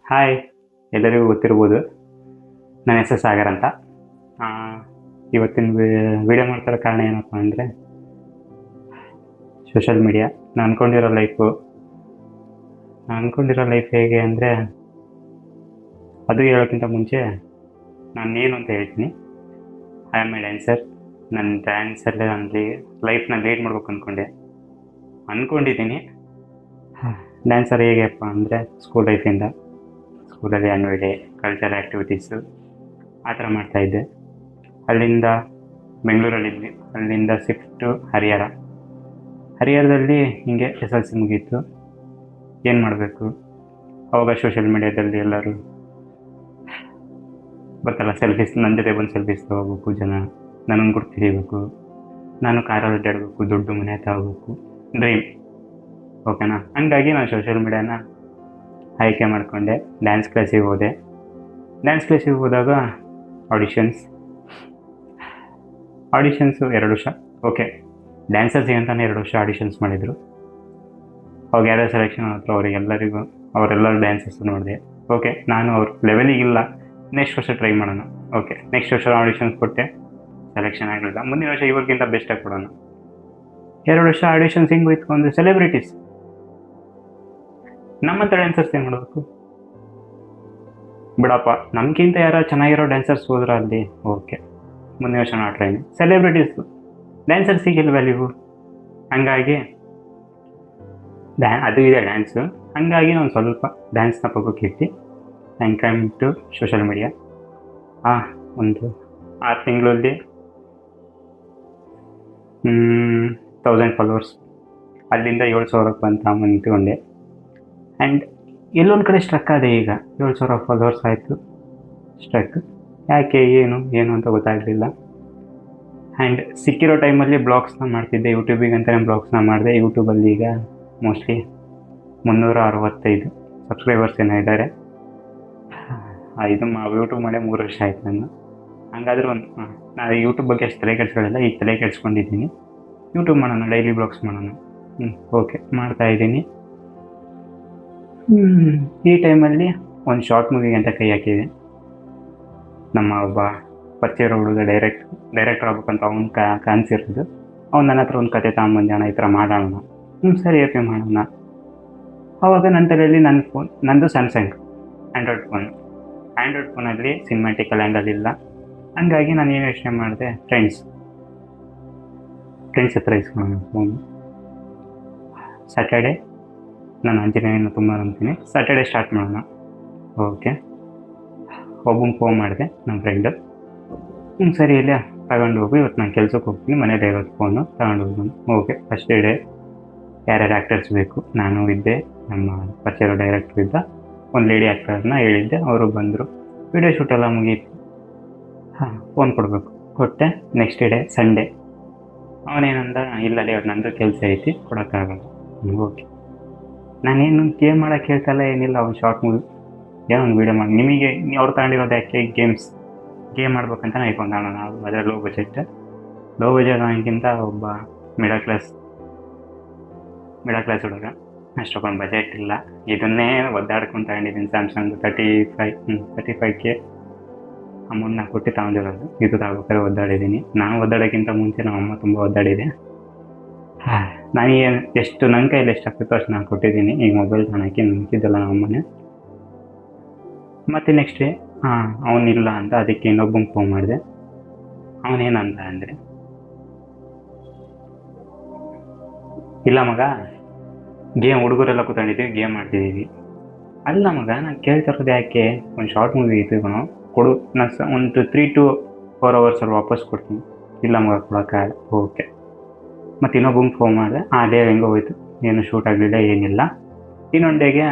Hi, ಎಲ್ಲರಿಗೂ ಗೊತ್ತಿರ್ಬೋದು. ನನ್ನ ಹೆಸರು ಸಾಗರ್ ಅಂತ. ಆ, ಇವತ್ತಿನ ವಿಡಿಯೋ ಮಾಡ್ತಿರೋ ಕಾರಣ ಏನಪ್ಪ ಅಂದರೆ ಸೋಷಲ್ ಮೀಡಿಯಾ. ನಾನು ಅಂದ್ಕೊಂಡಿರೋ ಲೈಫ್ ಹೇಗೆ ಅಂದರೆ, ಅದು ಹೇಳೋಕ್ಕಿಂತ ಮುಂಚೆ ನಾನೇನು ಅಂತ ಹೇಳ್ತೀನಿ. I am A dancer. ನನ್ನ ಡ್ಯಾನ್ಸಲ್ಲೇ ನನ್ನ ಲೈಫ್ನ ಲೀಡ್ ಮಾಡ್ಬೇಕು ಅಂದ್ಕೊಂಡಿದ್ದೀನಿ. ಡ್ಯಾನ್ಸರ್ ಹೇಗೆಪ್ಪ ಅಂದರೆ, ಸ್ಕೂಲಲ್ಲಿ ಆ್ಯನ್ಯುವಲ್ ಡೇ, ಕಲ್ಚರಲ್ ಆ್ಯಕ್ಟಿವಿಟೀಸು ಆ ಥರ ಮಾಡ್ತಾಯಿದ್ದೆ. ಅಲ್ಲಿಂದ ಬೆಂಗಳೂರಲ್ಲಿದ್ವಿ. ಅಲ್ಲಿಂದ ಶಿಫ್ಟು ಹರಿಹರದಲ್ಲಿ ಹಿಂಗೆ SLC ಮುಗೀತು. ಏನು ಮಾಡಬೇಕು ಅವಾಗ ಸೋಷಲ್ ಮೀಡಿಯಾದಲ್ಲಿ ಎಲ್ಲರೂ ಗೊತ್ತಲ್ಲ, ನನ್ನ ಜೊತೆ ಬಂದು ಸೆಲ್ಫೀಸ್ ತೊಗೋಬೇಕು ಜನ, ನನಗೆ ಗುರ್ತು ಹಿಡಿಬೇಕು, ನಾನು ಕಾರಲ್ಲಿ ಅಡ್ಡಾಡಬೇಕು, ದುಡ್ಡು ಮನೆ ತಗೋಬೇಕು, ಡ್ರೀಮ್. ಓಕೆನಾ? ಹಂಗಾಗಿ ನಾನು ಸೋಷಲ್ ಮೀಡಿಯಾನ ಆಯ್ಕೆ ಮಾಡಿಕೊಂಡೆ. ಡ್ಯಾನ್ಸ್ ಕ್ಲಾಸಿಗೆ ಹೋದಾಗ ಆಡಿಷನ್ಸು 2 ವರ್ಷ. ಓಕೆ, ಡ್ಯಾನ್ಸರ್ಸಿಗೆ ಅಂತಲೇ 2 ವರ್ಷ ಆಡಿಷನ್ಸ್ ಮಾಡಿದರು. ಅವಾಗ ಯಾರ್ಯಾರು ಸೆಲೆಕ್ಷನ್ ಹತ್ರ ಅವರೆಲ್ಲರೂ ಡ್ಯಾನ್ಸರ್ಸ್ ನೋಡಿದೆ. ಓಕೆ, ನಾನು ಅವ್ರ ಲೆವೆಲಿಗಿಲ್ಲ, ನೆಕ್ಸ್ಟ್ ವರ್ಷ ಟ್ರೈ ಮಾಡೋಣ. ಓಕೆ, ನೆಕ್ಸ್ಟ್ ವರ್ಷ ಆಡಿಷನ್ಸ್ ಕೊಟ್ಟೆ, ಸೆಲೆಕ್ಷನ್ ಆಗಲಿಲ್ಲ. ಮುಂದಿನ ವರ್ಷ ಇವ್ರಿಗಿಂತ ಬೆಸ್ಟಾಗಿ ಕೊಡೋಣ. 2 ವರ್ಷ ಆಡಿಷನ್ಸ್ ಹಿಂಗೆ ಹೋಯ್ತು ಅಂದರೆ ಸೆಲೆಬ್ರಿಟೀಸ್. ನಮ್ಮಂಥ ಡ್ಯಾನ್ಸರ್ಸ್ ಏನು ಮಾಡಬೇಕು? ಬಿಡಪ್ಪ, ನಮಗಿಂತ ಯಾರೋ ಚೆನ್ನಾಗಿರೋ ಡ್ಯಾನ್ಸರ್ಸ್ ಹೋದ್ರೆ ಅಲ್ಲಿ ಓಕೆ, ಮುಂದಿನ ವರ್ಷ ನಾವು ಟ್ರೈನ್. ಸೆಲೆಬ್ರಿಟೀಸು ಡ್ಯಾನ್ಸರ್ಸಿಗೆ ಎಲ್ಲಿ ವ್ಯಾಲ್ಯೂ? ಹಂಗಾಗಿ ಅದು ಇದೆ ಡ್ಯಾನ್ಸು. ಹಂಗಾಗಿ ನಾನು ಸ್ವಲ್ಪ ಡ್ಯಾನ್ಸ್ನ ಪಕ್ಕಕ್ಕಿಟ್ಟು and come to social media. ಒಂದು 6 ತಿಂಗಳಲ್ಲಿ 1000 ಫಾಲೋವರ್ಸ್, ಅಲ್ಲಿಂದ 7,000ಕ್ಕೆ ಬಂತ ನಿಂತ್ಕೊಂಡೆ. ಆ್ಯಂಡ್ ಎಲ್ಲೊಂದು ಕಡೆ ಸ್ಟ್ರಕ್ ಆದೆ. ಈಗ 7,000 ಫಾಲೋವರ್ಸ್ ಆಯಿತು, ಸ್ಟ್ರಕ್. ಯಾಕೆ, ಏನು ಅಂತ ಗೊತ್ತಾಗಲಿಲ್ಲ. ಆ್ಯಂಡ್ ಸಿಕ್ಕಿರೋ ಟೈಮಲ್ಲಿ ಬ್ಲಾಗ್ಸ್ನ ಮಾಡ್ತಿದ್ದೆ, ಯೂಟ್ಯೂಬಿಗೆ ಅಂತಲೇ ಬ್ಲಾಗ್ಸ್ನ ಮಾಡಿದೆ. ಯೂಟ್ಯೂಬಲ್ಲಿ ಈಗ ಮೋಸ್ಟ್ಲಿ 365 ಸಬ್ಸ್ಕ್ರೈಬರ್ಸ್ ಏನೋ ಇದ್ದಾರೆ. ಇದು ಯೂಟ್ಯೂಬ್ ಮಾಡೇ 3 ವರ್ಷ ಆಯ್ತು ನಾನು. ಹಂಗಾದ್ರೆ ನಾನು ಯೂಟ್ಯೂಬ್ ಬಗ್ಗೆ ಅಷ್ಟು ತಲೆ ಕೆಡಿಸ್ಕೊಳ್ಳಿಲ್ಲ. ಈಗ ತಲೆ ಕೆಡಿಸ್ಕೊಂಡಿದ್ದೀನಿ. ಯೂಟ್ಯೂಬ್ ಮಾಡೋಣ, ಡೈಲಿ ಬ್ಲಾಗ್ಸ್ ಮಾಡೋಣ. ಓಕೆ, ಮಾಡ್ತಾಯಿದ್ದೀನಿ. ಈ ಟೈಮಲ್ಲಿ ಒಂದು ಶಾರ್ಟ್ ಮೂವಿಗೆ ಅಂತ ಕೈ ಹಾಕಿದೆ. ನಮ್ಮ ಒಬ್ಬ ಪರಿಚಯ ಇರೋ ಹುಡುಗ ಡೈರೆಕ್ಟರ್ ಆಗ್ಬೇಕಂತ ಅವ್ನು ಕನಸಿರೋದು. ಅವ್ನು ನನ್ನ ಹತ್ರ ಒಂದು ಕತೆ ತಗೊಂಬಂದು, ಈ ಥರ ಮಾಡೋಣ. ಸರಿ, ಓಕೆ ಮಾಡೋಣ. ಆವಾಗ ನನ್ನ ತಲೆಯಲ್ಲಿ ನಂದು ಸ್ಯಾಮ್ಸಂಗ್ ಆ್ಯಂಡ್ರಾಯ್ಡ್ ಫೋನಲ್ಲಿ ಸಿನಿಮ್ಯಾಟಿಕಲ್ ಆ್ಯಂಗಲ್ ಇಲ್ಲ. ಹಂಗಾಗಿ ನಾನು ಏನು ಯೋಚನೆ ಮಾಡಿದೆ, ಫ್ರೆಂಡ್ಸ್ ಹತ್ರ ಇಸ್ಕೊಳ್ಳೋಣ ಫೋನು. ಸ್ಯಾಟರ್ಡೇ, ನಾನು ಆಂಜನೇಯನ ತುಂಬ ನಂಬ್ತೀನಿ. ಸ್ಯಾಟರ್ಡೇ ಸ್ಟಾರ್ಟ್ ಮಾಡೋಣ. ಓಕೆ, ಒಬ್ಬಂಗೆ ಫೋನ್ ಮಾಡಿದೆ, ನಮ್ಮ ಫ್ರೆಂಡು. ಸರಿ, ಇಲ್ಲ ತಗೊಂಡು ಹೋಗು, ಇವತ್ತು ನಾನು ಕೆಲ್ಸಕ್ಕೆ ಹೋಗ್ತೀನಿ, ಮನೇಲಿ ಇರೋದು ಫೋನು ತಗೊಂಡು ಹೋಗೋಣ. ಓಕೆ, ಫಸ್ಟ್ ಡೇ ಯಾರ್ಯಾರು ಆ್ಯಕ್ಟರ್ಸ್ ಬೇಕು, ನಾನು ಇದ್ದೆ, ನಮ್ಮ ಪರಿಚಯ ಡೈರೆಕ್ಟ್ರ್ ಇದ್ದ, ಒಂದು ಲೇಡಿ ಆ್ಯಕ್ಟರ್ನ ಹೇಳಿದ್ದೆ, ಅವರು ಬಂದರು. ವಿಡಿಯೋ ಶೂಟೆಲ್ಲ ಮುಗೀತು. ಫೋನ್ ಕೊಟ್ಟೆ. ನೆಕ್ಸ್ಟ್ ಡೇ ಸಂಡೇ ಅವನೇನಂದ, ಇಲ್ಲ ಇವತ್ತು ನಂದು ಕೆಲಸ ಐತಿ, ಕೊಡೋಕ್ಕಾಗಲ್ಲ. ಓಕೆ, ನಾನೇನು ಗೇಮ್ ಮಾಡೋಕ್ಕೆ ಹೇಳ್ತಲ್ಲ, ಏನಿಲ್ಲ. ಅವ್ನು ಶಾರ್ಟ್ ಮೂವಿ ಏನೋ ಒಂದು ವೀಡಿಯೋ ಮಾಡಿ, ನಿಮಗೆ ಅವ್ರು ತಗೊಂಡಿರೋದು ಯಾಕೆ ಗೇಮ್ ಮಾಡ್ಬೇಕಂತ ಇಟ್ಕೊಂಡು ನಾವು. ಅದೇ ಲೋ ಬಜೆಟ್ ನನಗಿಂತ ಒಬ್ಬ ಮಿಡಲ್ ಕ್ಲಾಸ್ ಹುಡುಗ, ಅಷ್ಟೊಂದು ಬಜೆಟ್ ಇಲ್ಲ. ಇದನ್ನೇ ಒದ್ದಾಡ್ಕೊಂಡು ತಗೊಂಡಿದ್ದೀನಿ. ಸ್ಯಾಮ್ಸಂಗ್ 35K ಅಮೌಂಟ್ನ ಕೊಟ್ಟು ತಗೊಂಡಿರೋದು. ಇದು ತಗೋಬೇಕಾದ್ರೆ ಒದ್ದಾಡಿದ್ದೀನಿ. ನಾನು ಒದ್ದಾಡೋಕ್ಕಿಂತ ಮುಂಚೆ ನಮ್ಮ ಅಮ್ಮ ತುಂಬ ಒದ್ದಾಡಿದೆ. ನನಗೆ ಎಷ್ಟು ನನ್ನ ಕೈಯಲ್ಲಿ ಎಷ್ಟು ಆಗ್ತಿತ್ತೋ ಅಷ್ಟು ನಾನು ಕೊಟ್ಟಿದ್ದೀನಿ. ಈಗ ಮೊಬೈಲ್ ತಗೊಳಕ್ಕೆ ನಂಬಿಕಿದ್ದಲ್ಲ ನಮ್ಮ ಅಮ್ಮನೇ. ಮತ್ತು ನೆಕ್ಸ್ಟ್ ಡೇ ಅವನಿಲ್ಲ ಅಂತ ಅದಕ್ಕೆ ಇನ್ನೊಬ್ಬಂಗೆ ಫೋನ್ ಮಾಡಿದೆ. ಅವನೇನಂದ ಅಂದರೆ, ಇಲ್ಲ ಮಗ, ಹುಡುಗರೆಲ್ಲ ಕೂತ್ಕೊಂಡಿದ್ದೀವಿ, ಗೇಮ್ ಮಾಡ್ತಿದ್ದೀವಿ. ಅಲ್ಲ ಮಗ, ನಾನು ಕೇಳ್ತಿರೋದು ಯಾಕೆ, ಒಂದು ಶಾರ್ಟ್ ಮೂವಿ ಇತ್ತು ಕೊಡು, ನಾನು ಒಂದು 3 to 4 ಅವರ್ಸಲ್ಲಿ ವಾಪಸ್ ಕೊಡ್ತೀನಿ. ಇಲ್ಲ ಮಗ, ಕೊಡೋಕ್ಕಾಗಲ್ಲ. ಓಕೆ, ಮತ್ತು ಇನ್ನೊಬ್ಬಂಗೆ ಫೋನ್ ಮಾಡಿದೆ. ಡೇ ಹೆಂಗೋ ಹೋಯ್ತು, ಏನು ಶೂಟ್ ಆಗಲಿಲ್ಲ, ಏನಿಲ್ಲ. ಇನ್ನೊಂದು ಡೇಗೆ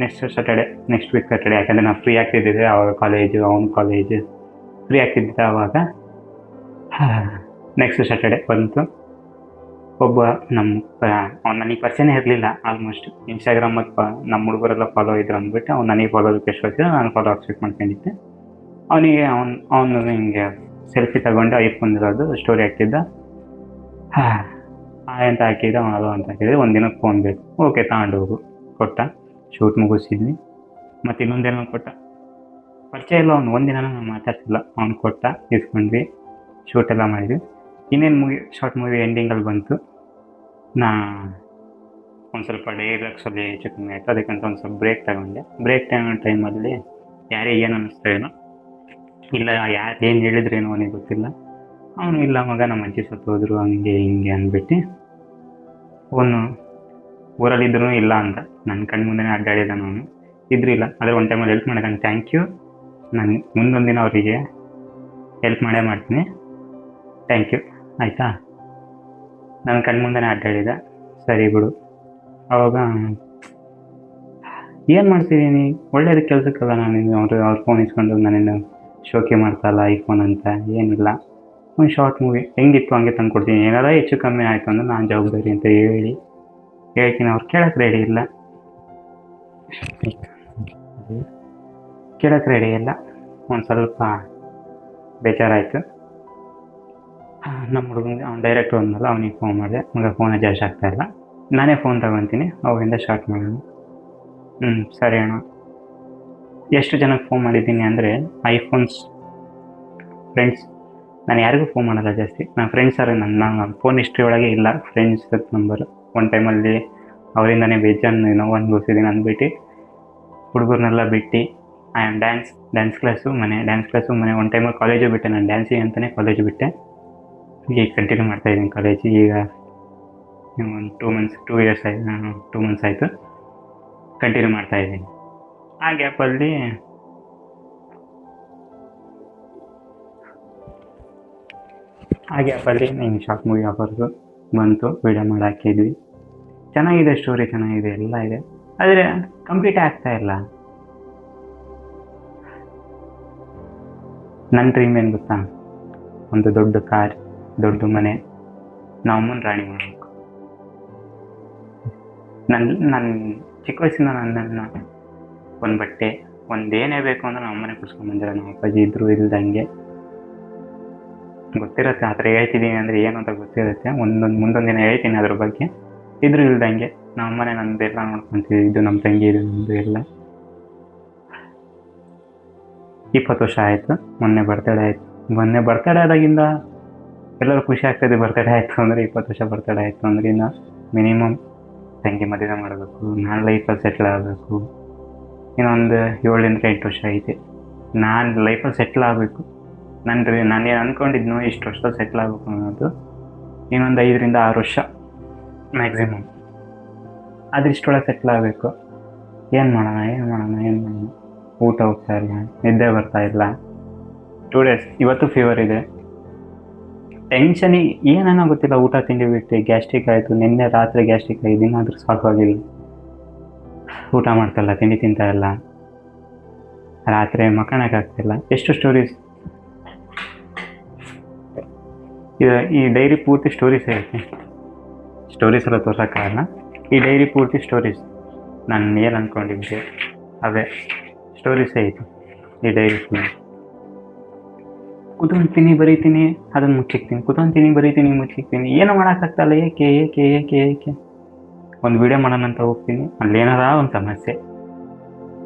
ನೆಕ್ಸ್ಟ್ ವೀಕ್ ಸ್ಯಾಟರ್ಡೆ, ಯಾಕಂದರೆ ನಾವು ಫ್ರೀ ಆಗ್ತಿದ್ದಿದ್ದೆ ಆವಾಗ, ಅವ್ನ ಕಾಲೇಜು ಫ್ರೀ ಆಗ್ತಿದ್ದಿದ್ದೆ ಆವಾಗ. ನೆಕ್ಸ್ಟ್ ಸ್ಯಾಟರ್ಡೆ ಬಂತು. ಒಬ್ಬ ನನಗೆ ಪರಿಚಯನೇ ಇರಲಿಲ್ಲ. ಆಲ್ಮೋಸ್ಟ್ ಇನ್ಸ್ಟಾಗ್ರಾಮ್ ಮತ್ತು ನಮ್ಮ ಹುಡುಗರೆಲ್ಲ ಫಾಲೋ ಇದ್ರು ಅಂದ್ಬಿಟ್ಟು ಅವ್ನು ನನಗೆ ಫಾಲೋ ರಿಕ್ವೆಸ್ಟ್ ಕಳಿಸಿದ್ರೆ ನಾನು ಫಾಲೋ ಅಕ್ಸೆಪ್ಟ್ ಮಾಡ್ಕೊಂಡಿದ್ದೆ. ಅವನಿಗೆ ಅವನು ಹಿಂಗೆ ಸೆಲ್ಫಿ ತಗೊಂಡು ಐಫೋನ್ ಇರೋದು ಸ್ಟೋರಿ ಹಾಕ್ತಿದ್ದ. ಅಂತ ಹಾಕಿದ್ದ, ಅದು ಅಂತ ಹಾಕಿದ್ರೆ, ಒಂದು ದಿನಕ್ಕೆ ಫೋನ್ ಬೇಕು. ಓಕೆ, ತಗೊಂಡು ಹೋಗು, ಕೊಟ್ಟ. ಶೂಟ್ ಮುಗಿಸಿದ್ವಿ. ಮತ್ತು ಇನ್ನೊಂದೇನೋ ಕೊಟ್ಟ, ಪರಿಚಯ ಇಲ್ಲ ಅವ್ನು, ಒಂದಿನ ನಾನು ಮಾತಾಡ್ತಿಲ್ಲ. ಅವ್ನು ಕೊಟ್ಟ, ಇಸ್ಕೊಂಡ್ವಿ, ಶೂಟ್ ಎಲ್ಲ ಮಾಡಿದ್ವಿ. ಇನ್ನೇನು ಶಾರ್ಟ್ ಮೂವಿ ಎಂಡಿಂಗಲ್ಲಿ ಬಂತು. ನಾ ಒಂದು ಸ್ವಲ್ಪ ಡೈಲಾಗ್ಸಲ್ಲಿ ಹೆಚ್ಚು ಕಮ್ಮಿ ಆಯಿತು, ಅದಕ್ಕಂತ ಒಂದು ಸ್ವಲ್ಪ ಬ್ರೇಕ್ ತಗೊಂಡೆ. ಬ್ರೇಕ್ ತಗೊಂಡ ಟೈಮಲ್ಲಿ ಯಾರಿಗೆ ಏನು ಅನ್ನಿಸ್ತಾ ಏನೋ, ಇಲ್ಲ ಯಾರು ಏನು ಹೇಳಿದ್ರೇನೋ ಅವನಿಗೆ ಗೊತ್ತಿಲ್ಲ. ಅವನು ಇಲ್ಲ ಮಗ ನಮ್ಮ ಅಜ್ಜಿ ಸತ್ತೋದ್ರು ಹಂಗೆ ಹಿಂಗೆ ಅಂದ್ಬಿಟ್ಟು ಅವನು ಊರಲ್ಲಿದ್ದರೂ ಇಲ್ಲ ಅಂತ ನನ್ನ ಕಣ್ಣು ಮುಂದೆನೇ ಅಡ್ಡಾಡಿದ್ದಾನೆ. ಅವನು ಇದ್ರೂ ಇಲ್ಲ, ಆದರೆ ಒಂದು ಟೈಮಲ್ಲಿ ಹೆಲ್ಪ್ ಮಾಡಿದ್ದಾನೆ. ಥ್ಯಾಂಕ್ ಯು, ನಾನು ಮುಂದೊಂದು ದಿನ ಅವರಿಗೆ ಹೆಲ್ಪ್ ಮಾಡೇ ಮಾಡ್ತೀನಿ, ಥ್ಯಾಂಕ್ ಯು ಆಯಿತಾ. ನನ್ನ ಕಣ್ಣು ಮುಂದೆನೇ ಅಡ್ಡಾಡಿದ, ಸರಿ ಬಿಡು. ಅವಾಗ ಏನು ಮಾಡ್ತಿದ್ದೀನಿ, ಒಳ್ಳೇದು ಕೆಲಸಕ್ಕಲ್ಲ ನಾನು ಅವ್ರ ಫೋನ್ ಇಸ್ಕೊಂಡು ನಾನೇನು ಶೋಕಿ ಮಾಡ್ತಾಯಿಲ್ಲ ಐಫೋನ್ ಅಂತ ಏನಿಲ್ಲ. ಒಂದು ಶಾರ್ಟ್ ಮೂವಿ ಹೆಂಗಿತ್ತು ಹಂಗೆ ತಂದು ಕೊಡ್ತೀನಿ. ಏನಾರ ಹೆಚ್ಚು ಕಮ್ಮಿ ಆಯಿತು ಅಂದ್ರೆ ನಾನು ಜವಾಬ್ದಾರಿ ಅಂತ ಹೇಳ್ತೀನಿ. ಅವ್ರು ಕೇಳೋಕ್ಕೆ ರೆಡಿ ಇಲ್ಲ, ಒಂದು ಸ್ವಲ್ಪ ಬೇಜಾರಾಯಿತು. ನಮ್ಮ ಹುಡುಗನಿಗೆ ಅವ್ನು ಡೈರೆಕ್ಟ್ ಬಂದಲ್ಲ, ಅವನಿಗೆ ಫೋನ್ ಮಾಡಿದೆ. ಮಗ ಫೋನ್ ಜಾಸ್ತಿ ಆಗ್ತಾಯಿಲ್ಲ, ನಾನೇ ಫೋನ್ ತಗೊತೀನಿ, ಅವಾಗಿಂದ ಸ್ಟಾರ್ಟ್ ಮಾಡೋಣ. ಸರಿ ಅಣ್ಣ. ಎಷ್ಟು ಜನಕ್ಕೆ ಫೋನ್ ಮಾಡಿದ್ದೀನಿ ಅಂದರೆ ಐಫೋನ್ಸ್ ಫ್ರೆಂಡ್ಸ್, ನಾನು ಯಾರಿಗೂ ಫೋನ್ ಮಾಡೋಲ್ಲ ಜಾಸ್ತಿ. ನನ್ನ ಫ್ರೆಂಡ್ಸರು ನನ್ನ ಫೋನ್ ಹಿಸ್ಟ್ರಿ ಒಳಗೆ ಇಲ್ಲ ಫ್ರೆಂಡ್ಸ್ ನಂಬರು. ಒಂದು ಟೈಮಲ್ಲಿ ಅವರಿಂದನೇ ಬೇಜಾನು ನೋವು ಅನುಭವಿಸಿದ್ದೀನಿ ಅಂದ್ಬಿಟ್ಟು ಹುಡುಗರನ್ನೆಲ್ಲ ಬಿಟ್ಟು ಐ ಆಮ್ ಡ್ಯಾನ್ಸ್ ಕ್ಲಾಸು ಮನೆ ಒಂದು ಟೈಮಲ್ಲಿ ಕಾಲೇಜು ಬಿಟ್ಟೆ. ನಾನು ಡ್ಯಾನ್ಸಿಗೆ ಅಂತಲೇ ಕಾಲೇಜು ಬಿಟ್ಟೆ. ಈಗ ಕಂಟಿನ್ಯೂ ಮಾಡ್ತಾಯಿದ್ದೀನಿ ಕಾಲೇಜು. ಈಗ ಒಂದು 2 ಮಂತ್ಸ್ ಆಯಿತು ಕಂಟಿನ್ಯೂ ಮಾಡ್ತಾಯಿದ್ದೀನಿ. ಆ ಗ್ಯಾಪಲ್ಲಿ ನಿಮ್ಗೆ ಶಾರ್ಟ್ ಮೂವಿ ಆಫರ್ಸು ಬಂತು, ವೀಡಿಯೋ ಮಾಡಿ ಹಾಕಿದ್ವಿ. ಚೆನ್ನಾಗಿದೆ, ಸ್ಟೋರಿ ಚೆನ್ನಾಗಿದೆ, ಎಲ್ಲ ಇದೆ, ಆದರೆ ಕಂಪ್ಲೀಟ್ ಆಗ್ತಾಯಿಲ್ಲ. ನನ್ನ ಡ್ರೀಮ್ ಏನು ಗೊತ್ತಾ, ಒಂದು ದೊಡ್ಡ ಕಾರ್, ದೊಡ್ಡ ಮನೆ, ನಮ್ಮಮ್ಮನ ರಾಣಿ ಮಾಡಬೇಕು. ನನ್ನ ಚಿಕ್ಕ ವಯಸ್ಸಿಂದ ನನ್ನ ಒಂದು ಬಟ್ಟೆ ಒಂದೇನೇ ಬೇಕು ಅಂದ್ರೆ ನಮ್ಮ ಅಮ್ಮನೇ ಕೊಡ್ಸ್ಕೊಂಡ್ಬಂದಿರೋ. ನಮ್ಮ ಅಪ್ಪಾಜಿ ಇದ್ದರೂ ಇಲ್ದಂಗೆ ಗೊತ್ತಿರುತ್ತೆ. ಆ ಥರ ಹೇಳ್ತಿದ್ದೀನಿ ಅಂದರೆ ಏನು ಅಂತ ಗೊತ್ತಿರುತ್ತೆ. ಮುಂದೊಂದು ದಿನ ಹೇಳ್ತೀನಿ ಅದ್ರ ಬಗ್ಗೆ. ಇದ್ರೂ ಇಲ್ದಂಗೆ ನಮ್ಮ ಅಮ್ಮನೇ ನನ್ನದೆಲ್ಲ ನೋಡ್ಕೊತೀವಿ. ಇದು ನಮ್ಮ ತಂಗಿ, ಇದು ನಮ್ಮದು ಎಲ್ಲ. 20 ವರ್ಷ ಆಯಿತು. ಮೊನ್ನೆ ಬರ್ತಡೇ ಆದಾಗಿಂದ ಎಲ್ಲರೂ ಖುಷಿ ಆಗ್ತಾಯಿದೆ. ಬರ್ತಡೇ ಆಯಿತು ಅಂದರೆ 20 ವರ್ಷ ಬರ್ತಡೇ ಆಯಿತು ಅಂದರೆ ಇನ್ನು ಮಿನಿಮಮ್ ತಂಗಿ ಮದುವೆ ಮಾಡಬೇಕು, ನಾನು ಲೈಫಲ್ಲಿ ಸೆಟ್ಲ್ ಆಗಬೇಕು. ಇನ್ನೊಂದು 7-8 ವರ್ಷ ಐತೆ ನಾನು ಲೈಫಲ್ಲಿ ಸೆಟ್ಲ್ ಆಗಬೇಕು. ನಾನೇನು ಅಂದ್ಕೊಂಡಿದ್ನೋ ಇಷ್ಟು ವರ್ಷದಲ್ಲಿ ಸೆಟ್ಲ್ ಆಗಬೇಕು ಅನ್ನೋದು ಇನ್ನೊಂದು 5-6 ವರ್ಷ ಮ್ಯಾಕ್ಸಿಮಮ್. ಆದರೆ ಇಷ್ಟೊಳಗೆ ಸೆಟ್ಲ್ ಆಗಬೇಕು. ಏನು ಮಾಡೋಣ, ಊಟ ಹೋಗ್ತಾ ಇಲ್ಲ, ನಿದ್ದೆ ಬರ್ತಾ ಇಲ್ಲ. 2 days ಇವತ್ತು ಫೀವರ್ ಇದೆ. ಟೆನ್ಷನಿಗೆ ಏನೇನೋ ಗೊತ್ತಿಲ್ಲ. ಊಟ ತಿಂಡಿ ಬಿಟ್ಟು ಗ್ಯಾಸ್ಟ್ರಿಕ್ ಆಯಿತು. ನಿನ್ನೆ ರಾತ್ರಿ ಗ್ಯಾಸ್ಟ್ರಿಕ್ ಆಗಿ ದಿನಾದರೂ ಸಾಲ್ವ್ ಆಗಿಲ್ಲ. ಊಟ ಮಾಡ್ತಾಯಿಲ್ಲ, ತಿಂಡಿ ತಿಂತಾಯಿಲ್ಲ, ರಾತ್ರಿ ಮಕ್ಕಳಕ್ಕಾಗ್ತಿಲ್ಲ. ಎಷ್ಟು ಸ್ಟೋರೀಸ್ ಈ ಡೈರಿ ಪೂರ್ತಿ ಸ್ಟೋರೀಸ್ ಐತೆ. ಸ್ಟೋರೀಸ್ ಎಲ್ಲ ತೋರ್ಸೋಕ್ಕಾಗಲ್ಲ. ಈ ಡೈರಿ ಪೂರ್ತಿ ಸ್ಟೋರೀಸ್. ನಾನು ಏನು ಅಂದ್ಕೊಂಡಿದ್ದೆ ಅವೇ ಸ್ಟೋರೀಸೇ ಐತೆ ಈ ಡೈರಿ ಫುಲ್. ಕುತ್ಕೊಂತೀನಿ, ಬರೀತೀನಿ, ಅದನ್ನು ಮುಚ್ಚಿಕ್ತೀನಿ, ಕುತ್ಕೊಂತೀನಿ, ಬರೀತೀನಿ, ಮುಚ್ಚಿಕ್ತೀನಿ. ಏನೂ ಮಾಡೋಕ್ಕಾಗ್ತಲ್ಲ. ಏಕೆ ಒಂದು ವೀಡಿಯೋ ಮಾಡೋಣ ಅಂತ ಹೋಗ್ತೀನಿ, ಅಲ್ಲಿ ಏನಾರ ಒಂದು ಸಮಸ್ಯೆ,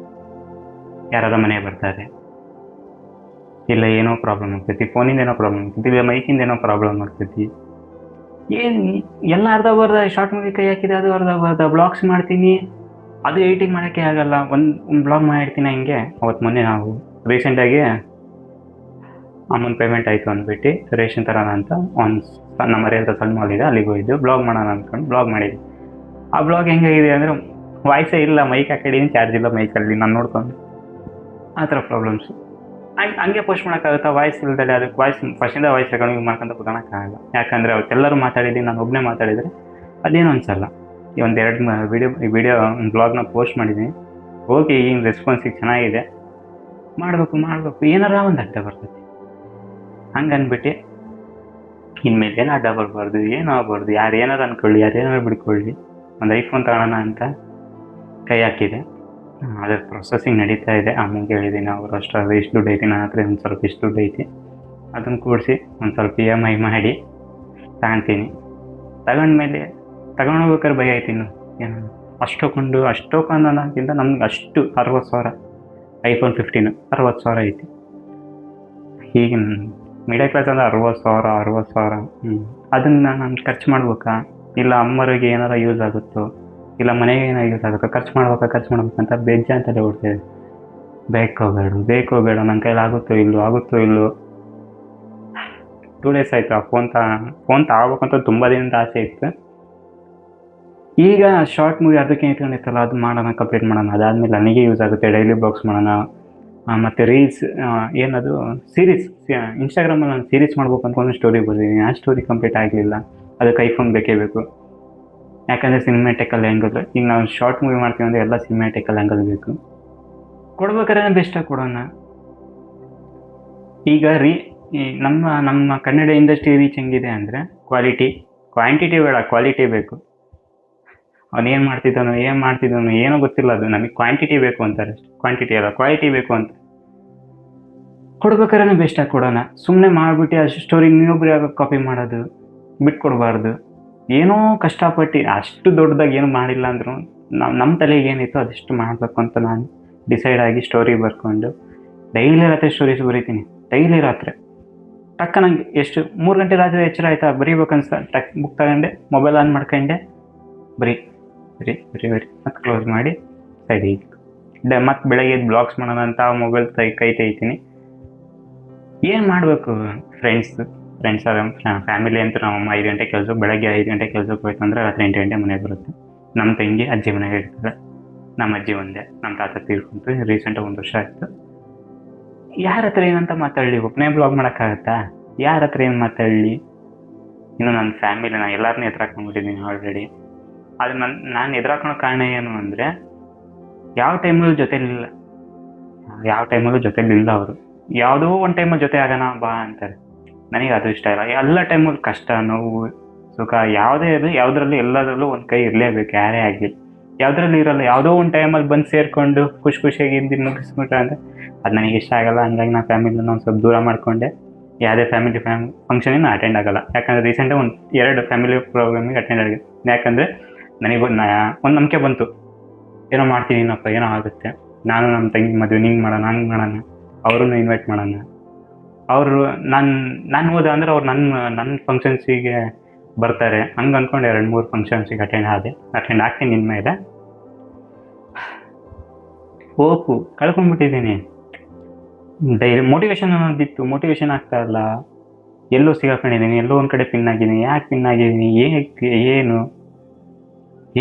ಯಾರಾದ್ರೂ ಮನೆಗೆ ಬರ್ತಾರೆ, ಇಲ್ಲ ಏನೋ ಪ್ರಾಬ್ಲಮ್ ಆಗ್ತೈತಿ, ಫೋನಿಂದ ಏನೋ ಪ್ರಾಬ್ಲಮ್ ಆಗ್ತೈತಿ, ಇಲ್ಲ ಮೈಕಿಂದ ಏನೋ ಪ್ರಾಬ್ಲಮ್ ಆಗ್ತೈತಿ. ಎಲ್ಲ ಅರ್ಧ ಬರ್ದ ಶಾರ್ಟ್ ಮೂವಿ ಕೈ ಹಾಕಿದೆ, ಅದು ಅರ್ಧ ಬರ್ದ ಬ್ಲಾಗ್ಸ್ ಮಾಡ್ತೀನಿ, ಅದು ಎಡಿಟಿಂಗ್ ಮಾಡೋಕ್ಕೆ ಆಗಲ್ಲ. ಒಂದು ಬ್ಲಾಗ್ ಮಾಡಿರ್ತೀನಿ ಹಂಗೆ. ಅವತ್ತು ಮೊನ್ನೆ ನಾವು ರೀಸೆಂಟಾಗಿ ಅಮ್ಮನ ಪೇಮೆಂಟ್ ಆಯಿತು ಅಂದ್ಬಿಟ್ಟು ರೇಷನ್ ತರೋಣ ಅಂತ ನಮ್ಮ ಮನೆ ಹತ್ರ ಸಣ್ಣ ಮಾಲ್ ಇದೆ, ಅಲ್ಲಿಗೆ ಹೋಗಿದ್ದು. ಬ್ಲಾಗ್ ಮಾಡೋಣ ಅಂದ್ಕೊಂಡು ಬ್ಲಾಗ್ ಮಾಡಿದ್ವಿ. ಆ ಬ್ಲಾಗ್ ಹೆಂಗಾಗಿದೆ ಅಂದರೆ ವಾಯ್ಸೇ ಇಲ್ಲ, ಮೈಕ್ ಹಾಕಿದ್ದೀನಿ, ಚಾರ್ಜ್ ಇಲ್ಲ ಮೈಕಲ್ಲಿ, ನಾನು ನೋಡ್ಕೊಂಡು. ಆ ಥರ ಪ್ರಾಬ್ಲಮ್ಸು. ಹಂಗೆ ಪೋಸ್ಟ್ ಮಾಡೋಕ್ಕಾಗುತ್ತಾ? ವಾಯ್ಸ್ ಇಲ್ದಲೆ ಅದಕ್ಕೆ ಫಸ್ಟಿಂದ ವಾಯ್ಸ್ ರೆಕಾರ್ಡಿಂಗ್ ಮಾಡ್ಕೊಂತ ಕೂತ್ಕೊಳ್ಳೋಕ್ಕಾಗಲ್ಲ. ಯಾಕಂದರೆ ಅವತ್ತೆಲ್ಲರೂ ಮಾತಾಡಿದ್ದೀನಿ, ನಾನು ಒಬ್ಬನೇ ಮಾತಾಡಿದರೆ ಅದೇನು ಅನ್ಸಲ್ಲ. ಈ ಒಂದು ವಿಡಿಯೋ ಒಂದು ಬ್ಲಾಗ್ನ ಪೋಸ್ಟ್ ಮಾಡಿದ್ದೀನಿ. ಓಕೆ, ಈಗ ರೆಸ್ಪಾನ್ಸಿಗೆ ಚೆನ್ನಾಗಿದೆ, ಮಾಡಬೇಕು, ಏನಾರ ಒಂದು ಅಡ್ಡ ಬರ್ತೈತಿ. ಹಂಗೆ ಅಂದ್ಬಿಟ್ಟು ಇನ್ಮೇಲೆ ಏನು ಅಡ್ಡ ಬರಬಾರ್ದು, ಏನೂ ಆಗಬಾರ್ದು. ಯಾರು ಏನಾರು ಅಂದ್ಕೊಳ್ಳಿ, ಯಾರು ಏನಾರು ಬಿಡ್ಕೊಳ್ಳಿ, ಒಂದು ಐಫೋನ್ ತಗೊಳ್ಳೋಣ ಅಂತ ಕೈ ಹಾಕಿದೆ. ಅದ್ರ ಪ್ರೊಸೆಸಿಂಗ್ ನಡೀತಾ ಇದೆ. ಅಮ್ಮಂಗೆ ಹೇಳಿದ್ದೀನಿ, ಅವರು ಅಷ್ಟು ಇಷ್ಟು ದುಡ್ಡು ಐತಿ, ನನ್ನ ಹತ್ರ ಒಂದು ಸ್ವಲ್ಪ ಇಷ್ಟು ದುಡ್ಡು ಐತಿ, ಅದನ್ನು ಕೂಡಿಸಿ ಒಂದು ಸ್ವಲ್ಪ EMI ಮಾಡಿ ತಗೊತೀನಿ. ತಗೊಂಡ್ಮೇಲೆ ತಗೊಂಡೋಗ್ಬೇಕಾದ್ರೆ ಭಯ ಐತಿ. ಇನ್ನು ಏನು ಅಷ್ಟೊಂದು ಅನ್ನೋಕ್ಕಿಂತ ನಮ್ಗೆ ಅಷ್ಟು 60,000 iPhone 15 60,000 ಐತಿ. ಈಗ ಮಿಡಲ್ ಕ್ಲಾಸ್ ಅಂದ್ರೆ 60,000 ಅದನ್ನು ನಾನು ಖರ್ಚು ಮಾಡ್ಬೇಕಾ, ಇಲ್ಲ ಅಮ್ಮರಿಗೆ ಏನಾರ ಯೂಸ್ ಆಗುತ್ತೋ, ಇಲ್ಲ ಮನೆಗೆ ಏನಾರು ಯೂಸ್ ಆಗುತ್ತೋ, ಖರ್ಚು ಮಾಡ್ಬೇಕಂತ ಬೇಜಾನ್ ಓಡ್ತೇವೆ. ಬೇಕೋ ಬೇಡ ನನ್ನ ಕೈಲಿ ಆಗುತ್ತೋ ಇಲ್ಲೋ. 2 days ಆಯಿತು ಆ ಫೋನ್ ತಗೋಬೇಕಂತ ತುಂಬ ದಿನದ ಆಸೆ ಇತ್ತು. ಈಗ ಶಾರ್ಟ್ ಮೂವಿ ಅದಕ್ಕೆ ಇಟ್ಕೊಂಡಿತ್ತಲ್ಲ, ಅದು ಕಂಪ್ಲೀಟ್ ಮಾಡೋಣ. ಅದಾದಮೇಲೆ ನನಗೆ ಯೂಸ್ ಆಗುತ್ತೆ, ಡೈಲಿ ಬ್ಲಾಗ್ಸ್ ಮಾಡೋಣ. ಮತ್ತು ರೀಲ್ಸ್, ಏನದು ಸೀರೀಸ್, ಇನ್ಸ್ಟಾಗ್ರಾಮಲ್ಲಿ ನಾನು ಸೀರೀಸ್ ಮಾಡ್ಬೇಕು ಅಂದ್ಕೊಂಡು ಸ್ಟೋರಿ ಬರ್ತೀನಿ. ಆ ಸ್ಟೋರಿ ಕಂಪ್ಲೀಟ್ ಆಗಲಿಲ್ಲ. ಅದಕ್ಕೆ ಐಫೋನ್ ಬೇಕೇ ಬೇಕು. ಯಾಕಂದರೆ ಸಿನಿಮ್ಯಾಟಿಕಲ್ ಆ್ಯಂಗಲ್, ಈಗ ನಾವು ಶಾರ್ಟ್ ಮೂವಿ ಮಾಡ್ತೀವಿ ಅಂದರೆ ಎಲ್ಲ ಸಿನಿಮ್ಯಾಟಿಕಲ್ ಆ್ಯಂಗಲ್ ಬೇಕು. ಕೊಡ್ಬೇಕಾದ್ರೆ ಬೆಸ್ಟಾಗಿ ಕೊಡೋಣ. ಈಗ ನಮ್ಮ ಕನ್ನಡ ಇಂಡಸ್ಟ್ರಿ ರೀಚ್ ಹೆಂಗಿದೆ ಅಂದರೆ ಕ್ವಾಂಟಿಟಿ ಬೇಡ, ಕ್ವಾಲಿಟಿ ಬೇಕು. ಅವನೇನು ಮಾಡ್ತಿದ್ದಾನೋ ಏನೋ ಗೊತ್ತಿಲ್ಲ, ಅದು ನಮಗೆ ಕ್ವಾಂಟಿಟಿ ಬೇಕು ಅಂತಾರೆ ಅಷ್ಟೇ. ಕ್ವಾಂಟಿಟಿ ಅಲ್ಲ, ಕ್ವಾಲಿಟಿ ಬೇಕು ಅಂತ. ಕೊಡ್ಬೇಕಾದ್ರೆ ಬೆಸ್ಟಾಗಿ ಕೊಡೋಣ. ಸುಮ್ಮನೆ ಮಾಡಿಬಿಟ್ಟು ಅಷ್ಟು ಸ್ಟೋರಿ ಇನ್ನೊಬ್ರು ಯಾವಾಗ ಕಾಪಿ ಮಾಡೋದು ಬಿಟ್ಕೊಡ್ಬಾರ್ದು. ಏನೋ ಕಷ್ಟಪಟ್ಟು ಅಷ್ಟು ದೊಡ್ಡದಾಗಿ ಏನು ಮಾಡಿಲ್ಲ ಅಂದರೂ ನಮ್ಮ ತಲೆಗೆ ಏನಿತ್ತು ಅದೆಷ್ಟು ಮಾಡಬೇಕು ಅಂತ ನಾನು ಡಿಸೈಡ್ ಆಗಿ ಸ್ಟೋರಿ ಬರ್ಕೊಂಡು ಡೈಲಿ ರಾತ್ರಿ ಸ್ಟೋರೀಸ್ ಬರೀತೀನಿ. ಡೈಲಿ ರಾತ್ರಿ ಟಕ್ಕ ನಂಗೆ ಎಷ್ಟು 3 ಗಂಟೆ ರಾತ್ರಿ ಎಚ್ಚರ ಆಯ್ತಾ, ಬರೀಬೇಕನ್ಸ್ತಾ ಟಕ್ ಬುಕ್ ತಗೊಂಡೆ, ಮೊಬೈಲ್ ಆನ್ ಮಾಡ್ಕೊಂಡೆ, ಬರೀ ಮತ್ತೆ ಕ್ಲೋಸ್ ಮಾಡಿ ಸೈಡ್ ಮತ್ತೆ ಬೆಳಗ್ಗೆ ಬ್ಲಾಗ್ಸ್ ಮಾಡೋಣ ಅಂತ ಮೊಬೈಲ್ ಕೈ ತೆಗಿತೀನಿ. ಏನು ಮಾಡಬೇಕು ಫ್ರೆಂಡ್ಸ್ ಫ್ಯಾಮಿಲಿ ಅಂತ ನಮ್ಮಮ್ಮ 5 ಗಂಟೆ ಕೆಲಸ, ಬೆಳಗ್ಗೆ 5 ಗಂಟೆ ಕೆಲಸಕ್ಕೆ ಹೋಯ್ತು ಅಂದರೆ ರಾತ್ರಿ 8 ಗಂಟೆ ಮನೆಗೆ ಬರುತ್ತೆ. ನಮ್ಮ ತಂಗಿ ಅಜ್ಜಿ ಮನೆಗೆ ಇರ್ತಾರೆ. ನಮ್ಮ ಅಜ್ಜಿ ಒಂದೇ, ನಮ್ಮ ತಾತ ತೀರ್ಕೊಂತು ರೀಸೆಂಟಾಗಿ 1 ವರ್ಷ ಆಯಿತು. ಯಾರ ಹತ್ರ ಏನಂತ ಮಾತಾಡಲಿ, ಒಬ್ಬನೇ ಬ್ಲಾಗ್ ಮಾಡೋಕ್ಕಾಗತ್ತಾ? ಯಾರ ಹತ್ರ ಏನು ಮಾತಾಡಲಿ? ಇನ್ನು ನನ್ನ ಫ್ಯಾಮಿಲಿ, ನಾನು ಎಲ್ಲರನ್ನೂ ಎದುರಾಕೊಂಡ್ಬಿಟ್ಟಿದ್ದೀನಿ ಆಲ್ರೆಡಿ. ಆದರೆ ನಾನು ಎದುರಾಕೊಳ್ಳೋ ಕಾರಣ ಏನು ಅಂದರೆ, ಯಾವ ಟೈಮಲ್ಲೂ ಜೊತೆಲಿಲ್ಲ ಅವರು. ಯಾವುದೋ ಒಂದು ಟೈಮಲ್ಲಿ ಜೊತೆ ಆಗೋಣ ಬಾ ಅಂತಾರೆ. ನನಗೆ ಅದು ಇಷ್ಟ ಇಲ್ಲ. ಎಲ್ಲ ಟೈಮಲ್ಲಿ ಕಷ್ಟ, ನೋವು, ಸುಖ ಯಾವುದೇ ಇರಲಿ, ಯಾವುದರಲ್ಲೂ ಎಲ್ಲದರಲ್ಲೂ ಒಂದು ಕೈ ಇರಲೇಬೇಕು, ಯಾರೇ ಆಗಲಿ. ಯಾವುದ್ರಲ್ಲಿ ಇರೋಲ್ಲ, ಯಾವುದೋ ಒಂದು ಟೈಮಲ್ಲಿ ಬಂದು ಸೇರಿಕೊಂಡು ಖುಷಿಯಾಗಿ ಮುಗಿಸ್ಬಿಟ್ರೆ ಅಂದರೆ ಅದು ನನಗೆ ಇಷ್ಟ ಆಗಲ್ಲ. ಹಂಗಾಗಿ ನಾನು ಫ್ಯಾಮಿಲಿನ ಒಂದು ಸ್ವಲ್ಪ ದೂರ ಮಾಡಿಕೊಂಡೆ. ಯಾವುದೇ ಫ್ಯಾಮಿಲಿ ಫಂಕ್ಷನಿಗೆ ಅಟೆಂಡ್ ಆಗೋಲ್ಲ. ಯಾಕಂದರೆ ರೀಸೆಂಟಾಗಿ 2 ಫ್ಯಾಮಿಲಿ ಪ್ರೋಗ್ರಾಮಿಗೆ ಅಟೆಂಡ್ ಆಗಿದೆ. ಯಾಕಂದರೆ ನನಗೆ ಒಂದು ನಂಬಿಕೆ ಬಂತು, ಏನೋ ಮಾಡ್ತೀನಿನಪ್ಪ, ಏನೋ ಆಗುತ್ತೆ. ನಾನು ನಮ್ಮ ತಂಗಿ ಮದುವೆ ಹಿಂಗೆ ಮಾಡೋಣ, ಹಂಗೆ ಮಾಡೋಣ, ಅವ್ರನ್ನೂ ಇನ್ವೈಟ್ ಮಾಡೋಣ. ಅವರು ನಾನು ಹೋದ ಅಂದರೆ ಅವ್ರು ನನ್ನ ಫಂಕ್ಷನ್ಸಿಗೆ ಬರ್ತಾರೆ. ಹಂಗೆ ಅಂದ್ಕೊಂಡು 2-3 ಫಂಕ್ಷನ್ಸಿಗೆ ಅಟೆಂಡ್ ಆಗ್ತೀನಿ. ಇನ್ಮೇಲೆ ಹೋಪು ಕಳ್ಕೊಂಡ್ಬಿಟ್ಟಿದ್ದೀನಿ. ಡೈಲಿ ಮೋಟಿವೇಶನ್ ಅನ್ನೋದಿತ್ತು, ಮೋಟಿವೇಶನ್ ಆಗ್ತಾ ಇಲ್ಲ. ಎಲ್ಲೋ ಸಿಗಾಕೊಂಡಿದ್ದೀನಿ, ಎಲ್ಲೋ ಒಂದು ಕಡೆ ಪಿನ್ ಆಗಿದ್ದೀನಿ. ಯಾಕೆ ಪಿನ್ ಆಗಿದ್ದೀನಿ,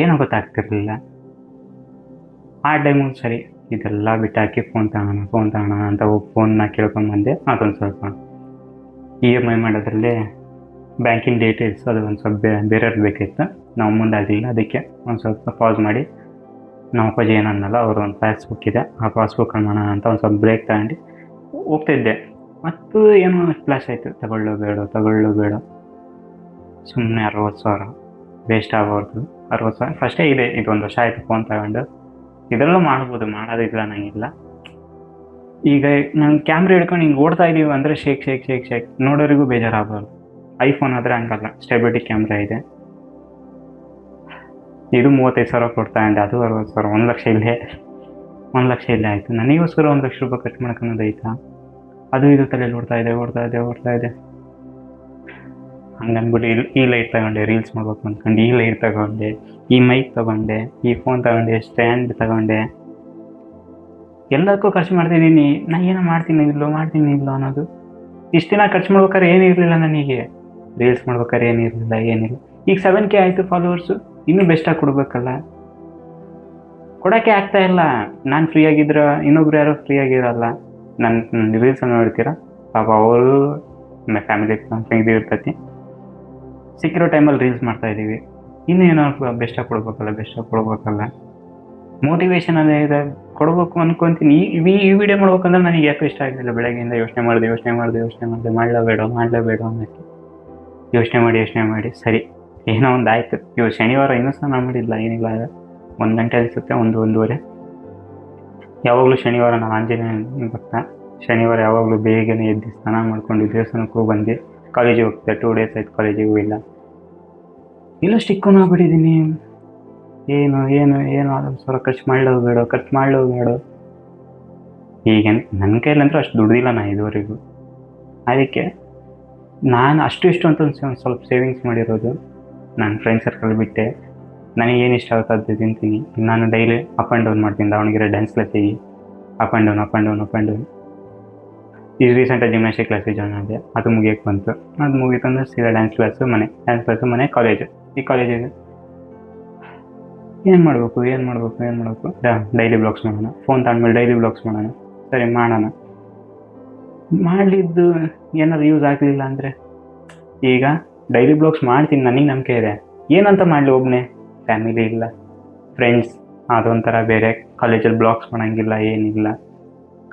ಏನೋ ಗೊತ್ತಾಗ್ತಿರ್ಲಿಲ್ಲ. ಆ ಟೈಮು ಸರಿ ಇದೆಲ್ಲ ಬಿಟ್ಟಾಕಿ ಫೋನ್ ತಗೋಣ ಅಂತ ಹೋಗಿ ಫೋನ್ನ ಕೇಳ್ಕೊಂಡು ಬಂದೆ. ಅದೊಂದು ಸ್ವಲ್ಪ EMI ಮಾಡೋದ್ರಲ್ಲಿ ಬ್ಯಾಂಕಿನ ಡೀಟೇಲ್ಸ್ ಅದು ಒಂದು ಸ್ವಲ್ಪ ಬೇರೆಯವ್ರು ಬೇಕಿತ್ತು. ನಾವು ಮುಂದೆ ಆಗಲಿಲ್ಲ, ಅದಕ್ಕೆ ಒಂದು ಸ್ವಲ್ಪ ಪಾಸ್ ಮಾಡಿ ನಮ್ಮ ಅಪ್ಪಾಜಿ ಏನನ್ನಲ್ಲ, ಅವರು ಒಂದು ಪಾಸ್ಬುಕ್ ಇದೆ, ಆ ಪಾಸ್ಬುಕ್ ಮಾಡೋಣ ಅಂತ ಒಂದು ಸ್ವಲ್ಪ ಬ್ರೇಕ್ ತಗೊಂಡು ಹೋಗ್ತಿದ್ದೆ. ಮತ್ತು ಏನೋ ಫ್ಲಾಶ್ ಆಯಿತು, ತಗೊಳ್ಳೋ ಬೇಡ ಸುಮ್ಮನೆ 60,000 ವೇಸ್ಟ್ ಆಗೋದು. 60,000 ಫಸ್ಟೇ ಇದೆ. ಇದು 1 ವರ್ಷ ಆಯಿತು ಫೋನ್ ತಗೊಂಡು. ಇದರಲ್ಲೂ ಮಾಡ್ಬೋದು, ಮಾಡೋದಿಲ್ಲ ನನಗಿಲ್ಲ. ಈಗ ನಾನು ಕ್ಯಾಮ್ರಾ ಹಿಡ್ಕೊಂಡು ಹಿಂಗೆ ಓಡ್ತಾ ಇದ್ದೀವಿ ಅಂದರೆ ಶೇಕ್ ನೋಡೋರಿಗೂ ಬೇಜಾರಾಗಬಾರ್ದು. ಐಫೋನ್ ಆದರೆ ಹಂಗಲ್ಲ, ಸ್ಟೆಬಿಲಿಟಿ ಕ್ಯಾಮ್ರಾ ಇದೆ. ಇದು 35,000 ಕೊಡ್ತಾ ಇದ್ದೆ, ಅದು 60,000. 1 ಲಕ್ಷ ಇಲ್ಲೇ ಆಯಿತು. ನನಗೋಸ್ಕರ 1 ಲಕ್ಷ ರೂಪಾಯಿ ಖರ್ಚು ಮಾಡ್ಕೊಳೋದಾಯ್ತಾ? ಅದು ಇದು ತಲೆಯಲ್ಲಿ ಓಡ್ತಾ ಇದೆ. ಹಂಗನ್ಬಿಟ್ಟು ಈ ಲೈಟ್ ತಗೊಂಡೆ, ರೀಲ್ಸ್ ಮಾಡ್ಬೇಕು ಅಂದ್ಕೊಂಡು ಈ ಲೈಟ್ ತಗೊಂಡೆ, ಈ ಮೈಕ್ ತಗೊಂಡೆ, ಈ ಫೋನ್ ತಗೊಂಡೆ, ಸ್ಟ್ಯಾಂಡ್ ತಗೊಂಡೆ, ಎಲ್ಲದಕ್ಕೂ ಖರ್ಚು ಮಾಡ್ತಿದ್ದೀನಿ. ನಾನು ಏನೋ ಮಾಡ್ತೀನಿ ಇಲ್ಲೋ ಅನ್ನೋದು. ಇಷ್ಟು ದಿನ ಖರ್ಚು ಮಾಡ್ಬೇಕಾದ್ರೆ ಏನೂ ಇರಲಿಲ್ಲ ನನಗೆ. ರೀಲ್ಸ್ ಮಾಡ್ಬೇಕಾದ್ರೆ ಏನಿಲ್ಲ. ಈಗ 7K ಆಯಿತು ಫಾಲೋವರ್ಸು. ಇನ್ನೂ ಬೆಸ್ಟಾಗಿ ಕೊಡಬೇಕಲ್ಲ, ಕೊಡೋಕ್ಕೆ ಆಗ್ತಾ ಇಲ್ಲ. ನಾನು ಫ್ರೀ ಆಗಿದ್ರೆ ಇನ್ನೊಬ್ರು ಯಾರೋ ಫ್ರೀ ಆಗಿರಲ್ಲ. ನನ್ನ ರೀಲ್ಸನ್ನು ನೋಡ್ತೀರಾ, ಪಾಪ ಅವರು ಫ್ಯಾಮಿಲಿ ಇದು ಇರ್ತೈತಿ. ಸಿಕ್ಕಿರೋ ಟೈಮಲ್ಲಿ ರೀಲ್ಸ್ ಮಾಡ್ತಾಯಿದ್ದೀವಿ. ಇನ್ನೂ ಏನೋ ಬೆಸ್ಟಾಗಿ ಕೊಡ್ಬೇಕಲ್ಲ. ಮೋಟಿವೇಶನ್ ಅನ್ನೋದು ಕೊಡಬೇಕು ಅಂದ್ಕೊತೀನಿ. ಈ ವಿಡಿಯೋ ಮಾಡ್ಬೇಕಂದ್ರೆ ನನಗೆ ಯಾಕೋ ಇಷ್ಟ ಆಗಲಿಲ್ಲ. ಬೆಳಗ್ಗೆಯಿಂದ ಯೋಚನೆ ಮಾಡಿದೆ ಮಾಡಲೇಬೇಡ ಅನ್ನೋಕ್ಕೆ ಯೋಚನೆ ಮಾಡಿ ಸರಿ ಏನೋ ಒಂದು ಆಯಿತು. ಶನಿವಾರ ಇನ್ನೂ ಸ್ನಾನ ಮಾಡಿಲ್ಲ, ಏನಿಲ್ಲ, 1 ಗಂಟೆ ಅನಿಸುತ್ತೆ, 1-1:30. ಯಾವಾಗಲೂ ಶನಿವಾರ ನಾನು ಆಂಜನೇಯ ಭಕ್ತ. ಶನಿವಾರ ಯಾವಾಗಲೂ ಬೇಗನೆ ಎದ್ದು ಸ್ನಾನ ಮಾಡ್ಕೊಂಡು ದೇವಸ್ಥಾನಕ್ಕೂ ಬಂದು ಕಾಲೇಜಿಗೆ ಹೋಗ್ತೆ. 2 days ಆಯ್ತು ಕಾಲೇಜಿಗೆ ಹೋಗಿಲ್ಲ. ಇಲ್ಲೂ ಸ್ಟಿಕ್ಕೂ ಆಗ್ಬಿಟ್ಟಿದ್ದೀನಿ. ಏನು 60,000 ಖರ್ಚು ಮಾಡಲೋ ಬೇಡ. ಈಗ ನನ್ನ ಕೈಯಲ್ಲಂತೂ ಅಷ್ಟು ದುಡ್ದಿಲ್ಲ ನಾನು ಇದುವರೆಗೂ. ಅದಕ್ಕೆ ನಾನು ಅಷ್ಟು ಇಷ್ಟು ಅಂತ ಒಂದು ಸ್ವಲ್ಪ ಸೇವಿಂಗ್ಸ್ ಮಾಡಿರೋದು. ನಾನು ಫ್ರೆಂಡ್ ಸರ್ಕಲ್ ಬಿಟ್ಟೆ, ನನಗೇನು ಇಷ್ಟ ಆಗುತ್ತೆ ಅದು ತಿಂತೀನಿ. ನಾನು ಡೈಲಿ ಅಪ್ ಆ್ಯಂಡ್ ಡೌನ್ ಮಾಡ್ತೀನಿ ದಾವಣಗೆರೆ ಡ್ಯಾನ್ಸ್ ಕ್ಲಾಸಿಗೆ. Up and down. ಈಗ ರೀಸೆಂಟಾಗಿ ಜಿಮ್ನಾಸ್ಟಿಕ್ ಕ್ಲಾಸಿಗೆ ಜಾಯ್ನ್ ಆದೆ, ಅದು ಮುಗಿಯೋಕ್ಕೆ ಬಂತು. ಅದು ಮುಗೀತಂದ್ರೆ ಸೀದಾ ಡ್ಯಾನ್ಸ್ ಕ್ಲಾಸು ಮನೆ ಕಾಲೇಜು. ಈ ಕಾಲೇಜಿಗೆ ಏನು ಮಾಡಬೇಕು ಡೈಲಿ ಬ್ಲಾಗ್ಸ್ ಮಾಡೋಣ. ಫೋನ್ ತಗೊಂಡ್ಮೇಲೆ ಡೈಲಿ ಬ್ಲಾಗ್ಸ್ ಮಾಡೋಣ. ಸರಿ ಮಾಡೋಣ. ಮಾಡಲಿದ್ದು ಏನಾದ್ರು ಯೂಸ್ ಆಗಲಿಲ್ಲ ಅಂದರೆ, ಈಗ ಡೈಲಿ ಬ್ಲಾಗ್ಸ್ ಮಾಡ್ತೀನಿ, ನನಗೆ ನಂಬಿಕೆ ಇದೆ. ಏನಂತ ಮಾಡಲಿ, ಒಬ್ಬನೇ, ಫ್ಯಾಮಿಲಿ ಇಲ್ಲ, ಫ್ರೆಂಡ್ಸ್ ಅದೊಂಥರ ಬೇರೆ. ಕಾಲೇಜಲ್ಲಿ ಬ್ಲಾಗ್ಸ್ ಮಾಡೋಂಗಿಲ್ಲ, ಏನಿಲ್ಲ.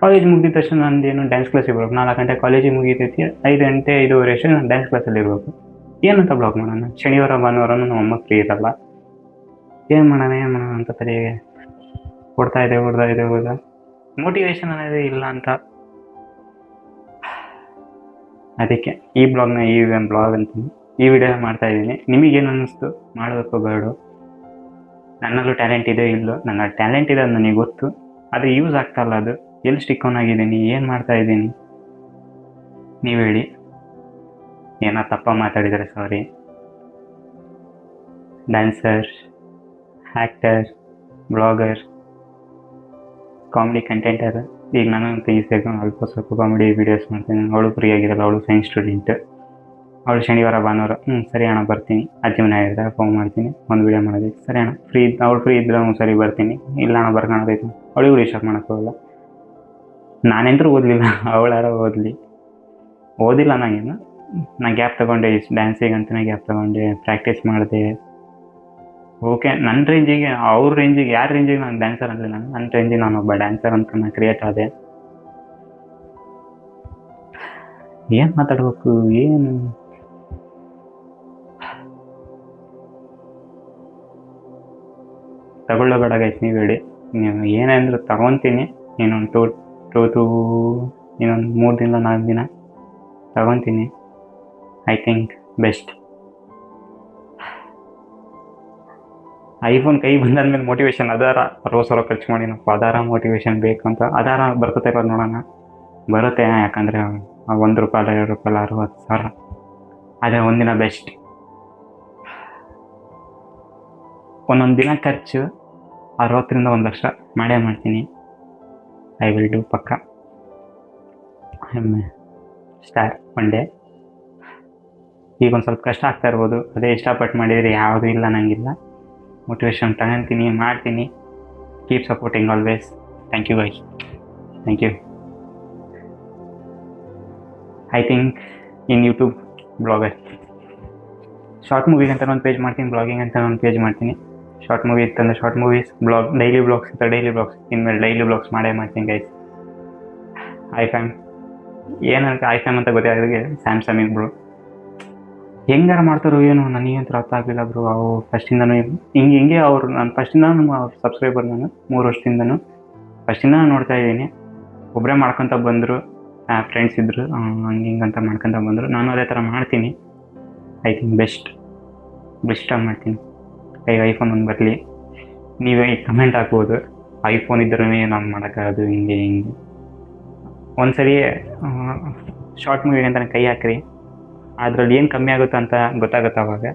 ಕಾಲೇಜ್ ಮುಗಿದ ತಕ್ಷಣ ನಂದೇನು ಡ್ಯಾನ್ಸ್ ಕ್ಲಾಸಿಗೆ ಬರ್ಬೇಕು. 4 ಗಂಟೆ ಕಾಲೇಜಿಗೆ ಮುಗಿತೈತಿ, 5 ಗಂಟೆ 5:30 ಅಷ್ಟೇ ನಾನು ಡ್ಯಾನ್ಸ್ ಕ್ಲಾಸಲ್ಲಿ ಇರಬೇಕು. ಏನಂತ ಬ್ಲಾಗ್ ಮಾಡೋಣ? ಶನಿವಾರ ಭಾನುವಾರನೂ ನಮ್ಮ ಅಮ್ಮ ಫ್ರೀ ಇರಲ್ಲ. ಏನು ಮಾಡೋಣ ಅಂತ ತಲೆಗೆ ಕೊಡ್ತಾ ಇದೆ. ಮೋಟಿವೇಶನ್ ಅನ್ನೋದೇ ಇಲ್ಲ ಅಂತ. ಅದಕ್ಕೆ ಈ ಬ್ಲಾಗ್ ಅಂತೀನಿ, ಈ ವಿಡಿಯೋ ಮಾಡ್ತಾ ಇದ್ದೀನಿ. ನಿಮಗೇನು ಅನ್ನಿಸ್ತು? ಮಾಡಬೇಕು ಬೇಡ? ನನ್ನಲ್ಲೂ ಟ್ಯಾಲೆಂಟ್ ಇದೆ ಇಲ್ಲೋ? ನನ್ನ ಟ್ಯಾಲೆಂಟ್ ಇದೆ ಅದು ನನಗೆ ಗೊತ್ತು, ಆದರೆ ಯೂಸ್ ಆಗ್ತಾಯಿಲ್ಲ. ಅದು ಎಲ್ಲಿ ಸ್ಟಿಕ್ ಆನ್ ಆಗಿದ್ದೀನಿ, ಏನು ಮಾಡ್ತಾ ಇದ್ದೀನಿ ನೀವು ಹೇಳಿ. ಏನೋ ತಪ್ಪ ಮಾತಾಡಿದರೆ sorry. Dancer, actor, blogger, comedy contenter. ಈಗ ನಾನು ಈಸಿಯಾಗಿ ಸ್ವಲ್ಪ ಕಾಮಿಡಿ ವೀಡಿಯೋಸ್ ಮಾಡ್ತೀನಿ. ಅವಳು ಫ್ರೀ ಆಗಿರಲ್ಲ, ಅವಳು ಸೈನ್ಸ್ ಸ್ಟೂಡೆಂಟ್. ಅವಳು ಶನಿವಾರ ಭಾನುವಾರ ಸರಿ ಅಣ್ಣ ಬರ್ತೀನಿ, ಅಜ್ಜಿ ಮನೆ ಆಗಿರ್ತಾರೆ, ಫೋನ್ ಮಾಡ್ತೀನಿ, ಒಂದು ವೀಡಿಯೋ ಮಾಡೋದಕ್ಕೆ. ಸರಿ ಅಣ್ಣ ಅವಳು ಫ್ರೀ ಇದ್ದರೆ ಸರಿ ಬರ್ತೀನಿ, ಇಲ್ಲ ಅಣ್ಣ ಬರ್ಕೊಳೋದೈತೆ. ಅವಳಿಗೂ ಡಿಸ್ಟರ್ಬ್ ಮಾಡೋಕ್ಕೋಗಲ್ಲ. ನಾನೆಂತರೂ ಓದಲಿಲ್ಲ, ಅವಳಾರ ಓದಿಲ್ಲ. ನಾನು ಗ್ಯಾಪ್ ತೊಗೊಂಡೆ, ಡ್ಯಾನ್ಸಿಗೆ ಅಂತಲೇ ಗ್ಯಾಪ್ ತೊಗೊಂಡೆ, ಪ್ರಾಕ್ಟೀಸ್ ಮಾಡಿದೆ. ಓಕೆ, ನನ್ನ ರೇಂಜಿಗೆ, ಅವ್ರ ರೇಂಜಿಗೆ, ಯಾರ ರೇಂಜಿಗೆ ನಾನು ಡ್ಯಾನ್ಸರ್ ಅಂದರೆ ನನ್ನ ರೇಂಜಿಗೆ ನಾನೊಬ್ಬ ಡ್ಯಾನ್ಸರ್ ಅಂತ ನಾನು ಕ್ರಿಯೇಟ್ ಆದೆ. ಏನು ಮಾತಾಡಬೇಕು, ಏನು ತಗೊಳ್ಳೋಬೇಡ ಗೈಸ್, ನೀವು ಹೇಳಿ. ನೀವು ಏನಂದ್ರೆ ತಗೊತೀನಿ, ಇನ್ನೊಂದು 3 ದಿನ 4 ದಿನ ತಗೊತೀನಿ. I think best. ಐಫೋನ್ ಕೈ ಬಂದಾದ್ಮೇಲೆ ಮೋಟಿವೇಶನ್ ಅದಾರ 60,000 ಖರ್ಚು ಮಾಡಿನಪ್ಪ, ಅದಾರ ಮೋಟಿವೇಶನ್ ಬೇಕು ಅಂತ. ಅದಾರ ಬರ್ತದೆ ಇರೋದು ನೋಡೋಣ. ಬರುತ್ತೆ, ಯಾಕಂದರೆ ₹1 2 60,000. ಅದೇ ಒಂದಿನ ಬೆಸ್ಟ್. ಒಂದೊಂದು ದಿನ ಖರ್ಚು 60,000ರಿಂದ 1,00,000 ಮಾಡೇ ಮಾಡ್ತೀನಿ. ಐ ವಿಲ್ ಡೂ ಪಕ್ಕ. Star one day. ಈಗ ಒಂದು ಸ್ವಲ್ಪ ಕಷ್ಟ ಆಗ್ತಾ ಇರ್ಬೋದು, ಅದೇ ಇಷ್ಟಪಟ್ಟು ಮಾಡಿದರೆ ಯಾವುದೂ ಇಲ್ಲ ನನಗಿಲ್ಲ. ಮೋಟಿವೇಶನ್ ತಗೊತೀನಿ, ಮಾಡ್ತೀನಿ. Keep supporting always. Thank you guys, thank you. I think in YouTube blogger, short ಮೂವಿಗೆ ಅಂತ ಒಂದು ಪೇಜ್ ಮಾಡ್ತೀನಿ, ಬ್ಲಾಗಿಂಗ್ ಅಂತ ಒಂದು ಪೇಜ್ ಮಾಡ್ತೀನಿ. ಶಾರ್ಟ್ ಮೂವಿ ಇತ್ತಂದರೆ ಶಾರ್ಟ್ ಮೂವೀಸ್, ಡೈಲಿ ಬ್ಲಾಗ್ಸ್ ಇತ್ತು ಡೈಲಿ ಬ್ಲಾಗ್ಸ್. ಇನ್ಮೇಲೆ ಡೈಲಿ ಬ್ಲಾಗ್ಸ್ ಮಾಡೇ ಮಾಡ್ತೀನಿ ಗೈಸ್. ಐಫ್ಯಾಮ್ ಏನಂತ ಐಫ್ಯಾಮ್ ಅಂತ ಗೊತ್ತಾಗೋರಿಗೆ ಸ್ಯಾಮ್ಸಂಗ್ ಬ್ರೋ ಹೆಂಗಾರ ಮಾಡ್ತಾರೋ ಏನೋ, ನನಗಂತೂ ಅರ್ಥ ಆಗಲಿಲ್ಲ ಬ್ರೋ. ಅವು ಫಸ್ಟಿಂದನೂ ಹಿಂಗೆ ಅವರು, ನಾನು ಫಸ್ಟಿಂದ ಅವ್ರ ಸಬ್ಸ್ಕ್ರೈಬರ್, ನಾನು 3 ವರ್ಷದಿಂದನೂ ಫಸ್ಟಿಂದ ನೋಡ್ತಾ ಇದ್ದೀನಿ. ಒಬ್ಬರೇ ಮಾಡ್ಕೊತ ಬಂದರು, ಫ್ರೆಂಡ್ಸ್ ಇದ್ದರು, ಹಿಂಗೆ ಅಂತ ಮಾಡ್ಕೊತ ಬಂದರು. ನಾನು ಅದೇ ಥರ ಮಾಡ್ತೀನಿ. ಐ ಥಿಂಕ್ ಬೆಸ್ಟಾಗಿ ಮಾಡ್ತೀನಿ. ಈಗ ಐಫೋನ್ ಒಂದು ಬರಲಿ, ನೀವೇ ಕಮೆಂಟ್ ಹಾಕ್ಬೋದು, ಐಫೋನ್ ಇದ್ರೂ ನಾನು ಮಾಡೋಕ್ಕಾಗೋದು ಹಿಂಗೆ. ಒಂದು ಸರಿ ಶಾರ್ಟ್ ಮೂವಿಗೆ ಅಂತ ಕೈ ಹಾಕ್ರಿ, ಅದರಲ್ಲಿ ಏನು ಕಮ್ಮಿ ಆಗುತ್ತೋ ಅಂತ ಗೊತ್ತಾಗುತ್ತೆ. ಅವಾಗ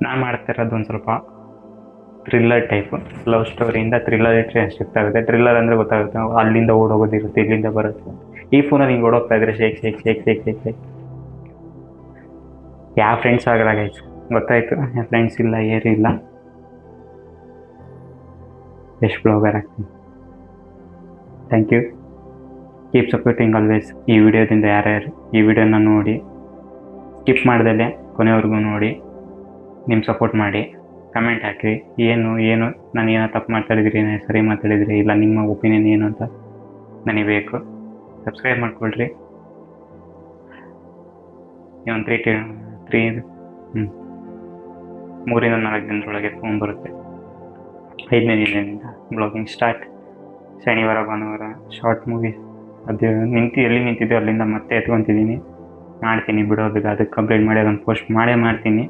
ನಾನು ಮಾಡ್ತಿರೋದು ಒಂದು ಸ್ವಲ್ಪ ಥ್ರಿಲ್ಲರ್ ಟೈಪು, ಲವ್ ಸ್ಟೋರಿಯಿಂದ ಥ್ರಿಲ್ಲರ್ ಶಿಫ್ಟ್ ಆಗುತ್ತೆ. ಥ್ರಿಲ್ಲರ್ ಅಂದರೆ ಗೊತ್ತಾಗುತ್ತೆ, ಅಲ್ಲಿಂದ ಓಡೋಗೋದಿರುತ್ತೆ, ಇಲ್ಲಿಂದ ಬರುತ್ತೆ. ಈ ಫೋನಲ್ಲಿ ಹಿಂಗೆ ಓಡೋಗ್ತಾ ಇದ್ರೆ ಶೇಕ್. ಯಾವ ಫ್ರೆಂಡ್ಸ್ ಆಗಲಾಗೈತು ಗೊತ್ತಾಯಿತು, ಯಾವ ಫ್ರೆಂಡ್ಸ್ ಇಲ್ಲ, ಏರು ಇಲ್ಲ. ಎಷ್ಟು ಬ್ಲಾಗರ್ ಆಗ್ತೀನಿ. Thank you. Keep supporting always. ಈ ವಿಡಿಯೋದಿಂದ ಯಾರ್ಯಾರು ಈ ವಿಡಿಯೋನ ನೋಡಿ ಸ್ಕಿಪ್ ಮಾಡ್ದಲ್ಲೇ ಕೊನೆವರೆಗೂ ನೋಡಿ, ನಿಮ್ಮ ಸಪೋರ್ಟ್ ಮಾಡಿ, ಕಮೆಂಟ್ ಹಾಕಿ. ಏನು ನಾನು ಏನೋ ತಪ್ಪು ಮಾತಾಡಿದ್ರಿ, ಸರಿ ಮಾತಾಡಿದ್ರಿ, ಇಲ್ಲ ನಿಮ್ಮ ಒಪಿನಿಯನ್ ಏನು ಅಂತ ನನಗೆ ಬೇಕು. ಸಬ್ಸ್ಕ್ರೈಬ್ ಮಾಡ್ಕೊಳ್ರಿ. ಒಂದು 3ರಿಂದ 4 ದಿನದೊಳಗೆ ಫೋನ್ ಬರುತ್ತೆ. 5ನೇ ದಿನದಿಂದ ಬ್ಲಾಗಿಂಗ್ ಸ್ಟಾರ್ಟ್. ಶನಿವಾರ ಭಾನುವಾರ ಶಾರ್ಟ್ ಮೂವೀಸ್, ಅದು ಎಲ್ಲಿ ನಿಂತಿದ್ದೋ ಅಲ್ಲಿಂದ ಮತ್ತೆ ಎತ್ಕೊತಿದ್ದೀನಿ, ಮಾಡ್ತೀನಿ ಬಿಡೋದು. ಅದಕ್ಕೆ ಕಂಪ್ಲೀಟ್ ಮಾಡಿ ಅದನ್ನು ಪೋಸ್ಟ್ ಮಾಡೇ ಮಾಡ್ತೀನಿ.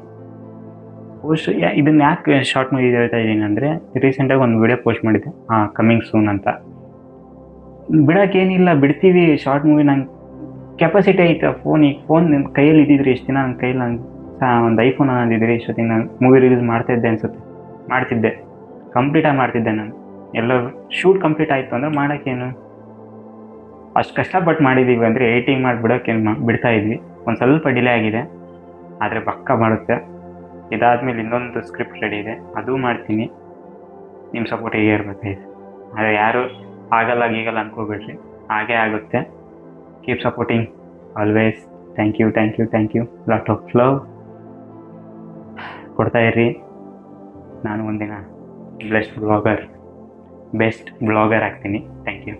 ಪೋಸ್ಟ್ ಇದನ್ನ ಯಾಕೆ ಶಾರ್ಟ್ ಮೂವಿ ಹೇಳ್ತಾ ಇದ್ದೀನಿ ಅಂದರೆ, ರೀಸೆಂಟಾಗಿ ಒಂದು ವಿಡಿಯೋ ಪೋಸ್ಟ್ ಮಾಡಿದ್ದೆ, ಕಮಿಂಗ್ ಸೂನ್ ಅಂತ. ಬಿಡೋಕ್ಕೇನಿಲ್ಲ, ಬಿಡ್ತೀವಿ ಶಾರ್ಟ್ ಮೂವಿ. ನಂಗೆ ಕೆಪಾಸಿಟಿ ಐತೆ ಫೋನ್ ನನ್ನ ಕೈಯಲ್ಲಿ ಇದ್ದಿದ್ರೆ ಇಷ್ಟು ದಿನ ನನ್ನ ಕೈಯಲ್ಲಿ ಒಂದು ಐಫೋನ್ ಅನ್ನೋದಿದ್ರೆ ಇಷ್ಟೊತ್ತಿಗೆ ನಾನು ಮೂವಿ ರಿಲೀಸ್ ಮಾಡ್ತಾಯಿದ್ದೆ ಅನಿಸುತ್ತೆ. ಮಾಡ್ತಿದ್ದೆ, ಕಂಪ್ಲೀಟಾಗಿ ಮಾಡ್ತಿದ್ದೆ ನಾನು. ಎಲ್ಲ ಶೂಟ್ ಕಂಪ್ಲೀಟ್ ಆಯಿತು ಅಂದರೆ ಮಾಡೋಕ್ಕೇನು, ಅಷ್ಟು ಕಷ್ಟಪಟ್ಟು ಮಾಡಿದ್ದೀವಿ ಅಂದರೆ ಎಡಿಟಿಂಗ್ ಮಾಡಿ ಬಿಡೋಕ್ಕೇನು ಬಿಡ್ತಾಯಿದ್ವಿ. ಒಂದು ಸ್ವಲ್ಪ ಡಿಲೇ ಆಗಿದೆ, ಆದರೆ ಪಕ್ಕ ಮಾಡುತ್ತೆ. ಇದಾದಮೇಲೆ ಇನ್ನೊಂದು ಸ್ಕ್ರಿಪ್ಟ್ ರೆಡಿ ಇದೆ, ಅದು ಮಾಡ್ತೀನಿ. ನಿಮ್ಮ ಸಪೋರ್ಟ್ ಹೀಗೆ ಇರಬೇಕಾಯ್ತು. ಆದರೆ ಯಾರು ಆಗಲ್ಲ ಗೀಗಲ್ಲ ಅಂದ್ಕೋಬೇಡ್ರಿ, ಹಾಗೇ ಆಗುತ್ತೆ. Keep supporting always. Thank you lot of love ಕೊಡ್ತಾಯಿರ್ರಿ. ನಾನು ಒಂದಿನ ಬೆಸ್ಟ್ ಬ್ಲಾಗರ್ ಆಗ್ತೀನಿ. Thank you.